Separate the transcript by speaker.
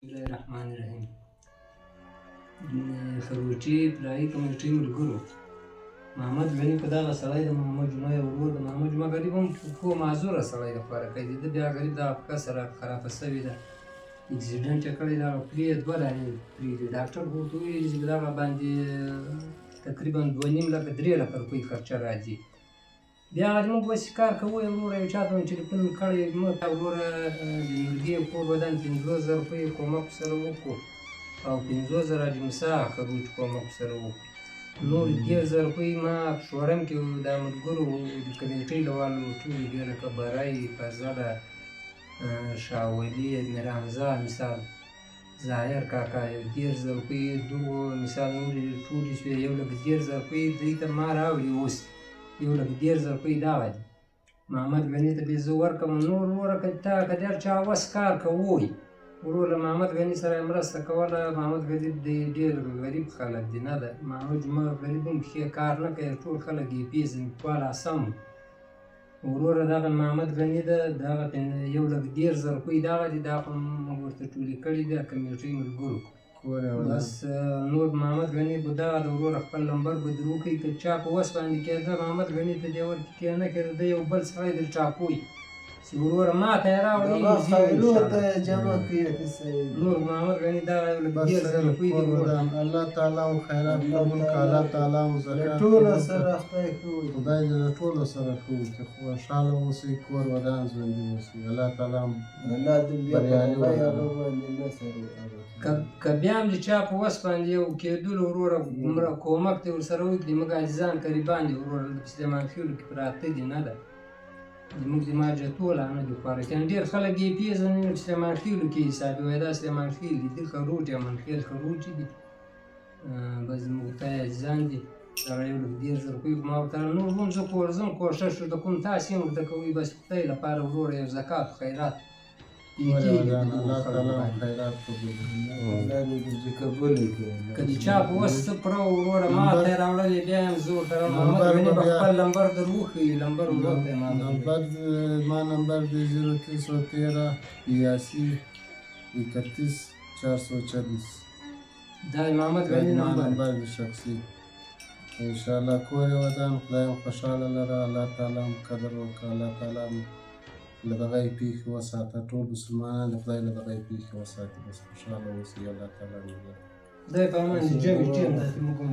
Speaker 1: بسم الله الرحمن الرحیم. خروجي پلایي کمیټې ملګرو، محمد غني په دغه سړی د محمد جمعه یو ورور د محمد جمعه غریب هم خو معذوره سړی د خواره کوي. د بیا غریب دغه پښه سره خرابه شوې ده، اکسیډنټ یې کړی، دغه پلې یې 2 دانې پرې دي. ډاکټر خو ورته وویلي چې دغه باندې تقریبا 2.5 لکه 3 لکه روپۍ خرچه راځي. بیا هغه موږ اوس کار کوو، وروره یو چا ته مو ټلیفون کړی، موږ ته وروره د مرګي کور ودان 50,000 روپۍ کومک سره وکړو او 50,000 حاجي موسی خروج کومک سره وکړو. نور 10,000 روپۍ ما په شورم کې د ملګرو د کمیټۍ له والو ټولې دي، لکه برای، فضله، شاه ولي، میر حمزه مثال، ظاهر کاکا 10,000 روپۍ دغو مثال نورې ټولې شوې. 1,10,000 روپۍ دوی ته ما راوړي، اوس 1,10,000 روپۍ دغه دي. محمد غني ته بیا زه ورکړم. نور وروره که تا که د هر چا وس کار کوئ، ورور له محمد غني سره یې مرسته کوله. محمد غني ډېر غریب خلک دي، نه ده محمد جمعه غریب هم پښې کار نه کوي، ټول خلک یې پېژني، پخوا لا سم وروره. دغه محمد غني ده، دغه 1,10,000 روپۍ دغه دي، دا خو موږ ورته ټولې کړي دي کمیټۍ ملګرو. بس نور محمد غني به دغه د وروره خپل نمبر به در وکړي، که چا په وس باندې کېده محمد غني ته دې ورکړي، که یې نه کېده د یو بل سړی در ټاکوي چې وروره ما ته یې راوړي. نور محمد غني دغه 1,10,000 روپۍ دي.
Speaker 2: الله تعالی مو خیرات قبول کړه، الله تعالی مو زکات
Speaker 3: ټولو سره خدای کوي،
Speaker 2: خدای دې له ټولو سره کوي چې خوشحاله اوسئ، کور ودان ژوندي اوسئ. الله تعالی بریالي
Speaker 1: که بیا هم د چا په وس باندې یو کېدلو وروره کومک ته ورسره وکړي. موږ عزیزان قریبان دي وروره، په سلیمان خېلو کې پراته دي، نه ده زموږ د ماجتو لا نه دي خوارکیان. ډېر خلک یې پېژني په سلیمان خېلو کې حسابي وایي دا سلیمان خېل دي، دي خروج یا منخېل خروج دي. بس زموږ ته عزیزان دي. دغه 1,10,000 روپۍ ما ورته نور هم زه ورځم، کوښښ ورته کوم، تاسې هم ورته کوئ. بس خدای لپاره وروره یو زکات خیرات
Speaker 2: الله تعالی خیرات
Speaker 3: قبول کړي.
Speaker 1: که د چا په وس څه پوره وروره ما ته یې راوړلې، بیا یم زه ورته محمد غني به خپل نمبر در وښیي. نمبر ورکړی
Speaker 2: ما نمبر دی 0313 82 31 424.
Speaker 1: دا د محمد غني
Speaker 2: نمبر دی شخصي. انشاءالله کور یې ودان، خدای هم خوشحاله لره، الله تعالی هم قدر وکړه، الله تعالی هم له دغه پیښې وساته، ټول مسلمانان د خدای له دغه پیښې وساتي. بس خوشحاله اوسئ، الله تعالی
Speaker 1: خدای په امان دي. جمع ټیم داسې موږ هم